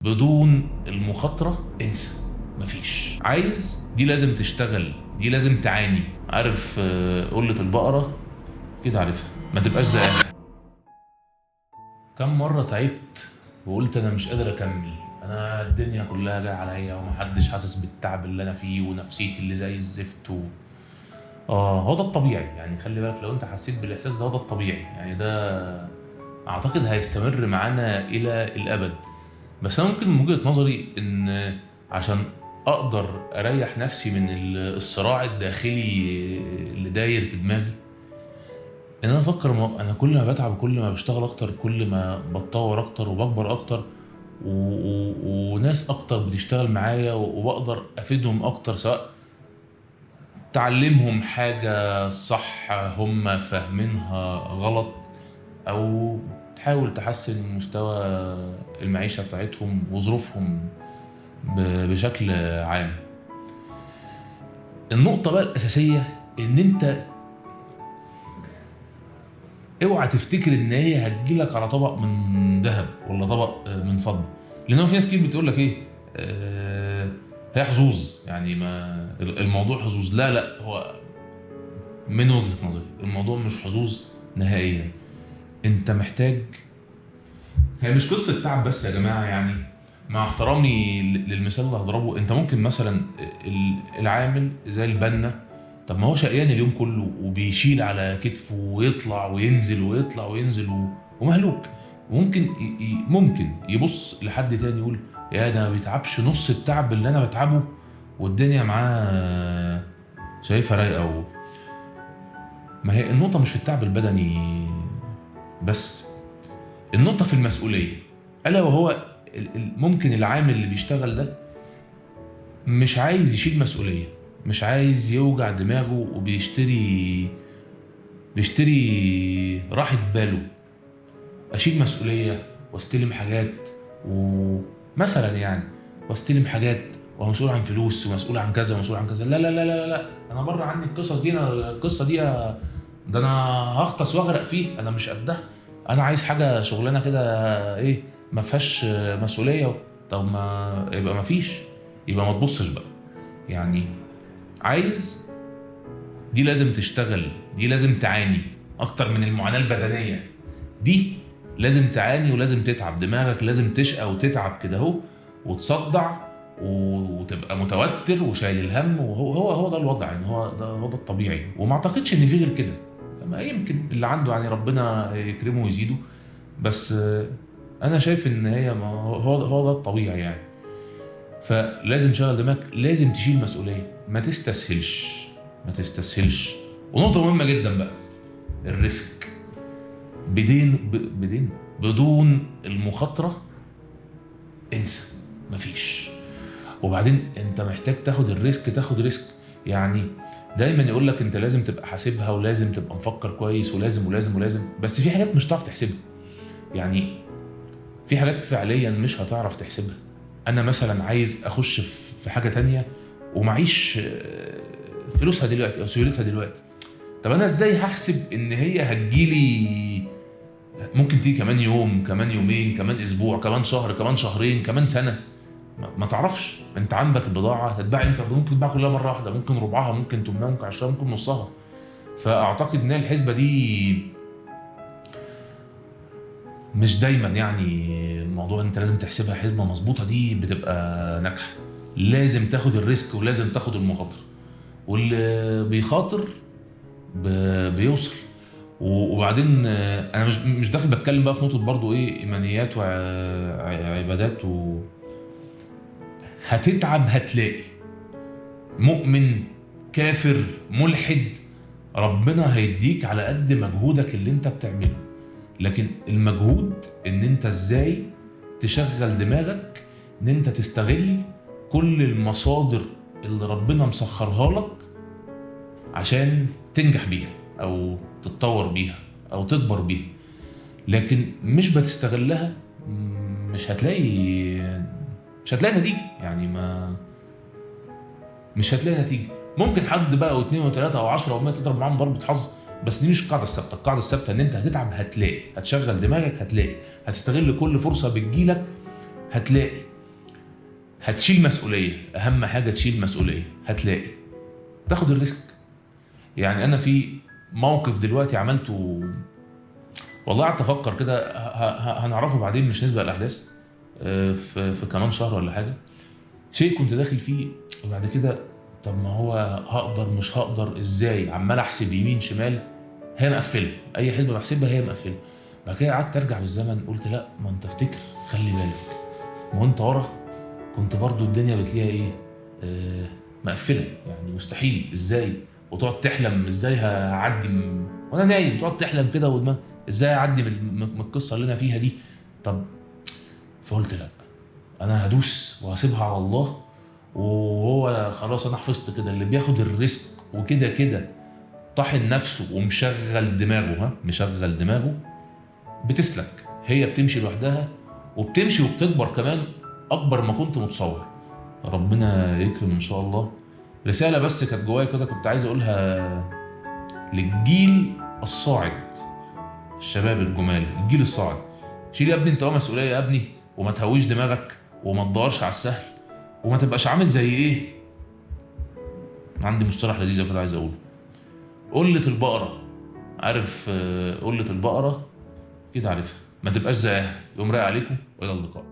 بدون المخاطرة انسى. مفيش. عايز دي لازم تشتغل، دي لازم تعاني. عارف قلة البقرة كده، عارفها، ما تبقاش زيها. كم مرة تعبت وقلت انا مش قادر اكمل، انا الدنيا كلها جايه عليا ومحدش حاسس بالتعب اللي انا فيه ونفسيتي اللي زي الزفت هو ده الطبيعي. يعني خلي بالك، لو انت حسيت بالاحساس ده هو ده الطبيعي، يعني ده اعتقد هيستمر معانا الى الابد. بس انا ممكن من وجهة نظري ان عشان اقدر اريح نفسي من الصراع الداخلي اللي داير في دماغي، ان انا افكر انا كل ما بتعب كل ما بشتغل اكتر، كل ما بتطور اكتر وبكبر اكتر وناس اكتر بتشتغل معايا وبقدر افيدهم اكتر، سواء تعلمهم حاجة صح هم فاهمينها غلط، او تحاول تحسن مستوى المعيشة بتاعتهم وظروفهم بشكل عام. النقطة بقى الأساسية إن أنت اوعى تفتكر إن هي هتجيلك على طبق من ذهب ولا طبق من فضة، لأن هو في ناس كتير بتقول لك إيه، هي حظوظ، يعني ما الموضوع حظوظ. لا لا، هو من وجهة نظري الموضوع مش حظوظ نهائيا. أنت محتاج، هي مش قصة تعب بس يا جماعة، يعني مع احترامي للمثال اللي هضربه، انت ممكن مثلا العامل زي البنا، طب ما هو شقيان اليوم كله وبيشيل على كتفه ويطلع وينزل ويطلع وينزل ومهلوك. ممكن يبص لحد تاني يقول يا ده ما بيتعبش نص التعب اللي انا بتعبه والدنيا معاه شايفها رايقه. ما هي النقطة مش في التعب البدني بس، النقطة في المسؤولية. ألا وهو ممكن العامل اللي بيشتغل ده مش عايز يشيل مسؤولية، مش عايز يوجع دماغه بيشتري راحة باله. أشيل مسؤولية واستلم حاجات ومثلا يعني واستلم حاجات ومسؤول عن فلوس ومسؤول عن كذا ومسؤول عن كذا. لا لا لا لا لا، أنا بره عني القصص دي، أنا القصة دي ده أنا هغطس وأغرق فيه، أنا مش قدها. أنا عايز حاجة شغلانة كده، إيه، ما فيهاش مسؤولية. طب ما يبقى ما فيش، يبقى ما تبصش بقى. يعني عايز دي لازم تشتغل، دي لازم تعاني اكتر من المعاناة البدنية. دي لازم تعاني ولازم تتعب دماغك، لازم تشقى وتتعب كده اهو وتصدع وتبقى متوتر وشايل الهم، وهو ده الوضع، يعني هو ده الطبيعي، وما اعتقدش ان في غير كده. ما يمكن اللي عنده يعني ربنا يكرمه ويزيده، بس انا شايف ان هي هو ده الطبيعي يعني. فلازم تشغل دماغك، لازم تشيل مسؤولية، ما تستسهلش، ما تستسهلش. ونقطة مهمة جدا بقى، الريسك. بدون المخاطرة انسى. مفيش. وبعدين انت محتاج تاخد الريسك، تاخد ريسك. يعني دايما يقول لك انت لازم تبقى حاسبها ولازم تبقى مفكر كويس ولازم ولازم ولازم، بس في حاجات مش هتعرف تحسبها. يعني في حاجات فعليا مش هتعرف تحسبها. انا مثلا عايز اخش في حاجه تانية ومعيش فلوسها دلوقتي او سيولتها دلوقتي. طب انا ازاي هحسب ان هي هتجيلي، ممكن تيجي كمان يوم، كمان يومين، كمان اسبوع، كمان شهر، كمان شهرين، كمان سنه؟ ما تعرفش. انت عندك البضاعه هتتباع امتى؟ ممكن تتباع كلها مره واحده، ممكن ربعها، ممكن تمنها، ممكن عشرة، ممكن نصها. فاعتقد ان الحسبه دي مش دايما، يعني الموضوع انت لازم تحسبها حسبه مظبوطه، دي بتبقى ناجحه. لازم تاخد الريسك ولازم تاخد المخاطره، واللي بيخاطر بيوصل. وبعدين انا مش داخل بتكلم بقى في نقطه برضو ايه ايمانيات وعبادات هتتعب، هتلاقي مؤمن كافر ملحد، ربنا هيديك على قد مجهودك اللي انت بتعمله. لكن المجهود ان انت ازاي تشغل دماغك، ان انت تستغل كل المصادر اللي ربنا مسخرها لك عشان تنجح بيها او تتطور بيها او تكبر بيها. لكن مش بتستغلها، مش هتلاقي مش هتلاقي نتيجة. يعني مش هتلاقي نتيجة. ممكن حد بقى او اتنين وتلاتة او 10 او 100 تضرب معاهم ضربة حظ، بس دي مش القاعدة الثابتة. القاعدة الثابتة ان انت هتتعب هتلاقي، هتشغل دماغك هتلاقي، هتستغل كل فرصة بتجيلك هتلاقي. هتشيل مسؤوليه، اهم حاجه تشيل مسؤوليه، هتلاقي تاخد الريسك. يعني انا في موقف دلوقتي عملته، والله قعدت افكر كده، هنعرفه بعدين مش نسبق الاحداث، في كمان شهر ولا حاجه. شيء كنت داخل فيه وبعد كده، طب ما هو هقدر مش هقدر ازاي، عمال احسب يمين شمال، هي مقفله، اي حسبه بحسبها هي مقفله. بعد كده قعدت ارجع بالزمن، قلت لا، ما انت افتكر، خلي بالك، ما هو انت ورا كنت برضو الدنيا بتلاقيها ايه، مقفله، يعني مستحيل ازاي، وتقعد تحلم ازاي هعدي وانا نايم، تقعد تحلم كده ودماغ ازاي اعدي من القصه اللي انا فيها دي. طب فقلت لا، انا هدوس وهسيبها على الله. وهو خلاص انا حفظت كده، اللي بياخد الريسك وكده كده طاحن نفسه ومشغل دماغه، مشغل دماغه، بتسلك، هي بتمشي لوحدها، وبتمشي وبتكبر كمان اكبر ما كنت متصور. ربنا يكرم ان شاء الله. رساله بس كانت جوايا كده كنت عايز اقولها للجيل الصاعد، الشباب الجمال، الجيل الصاعد، شيل يا ابني انت مسؤوليه يا ابني، وما تهويش دماغك، وما تدورش على السهل، وما تبقاش عامل زي ايه، عندي مصطلح لذيذ كده عايز اقوله، قلة البقرة. عارف قلة البقرة كده، عارفها، ما تبقاش زيها. يوم رايق عليكم والى اللقاء.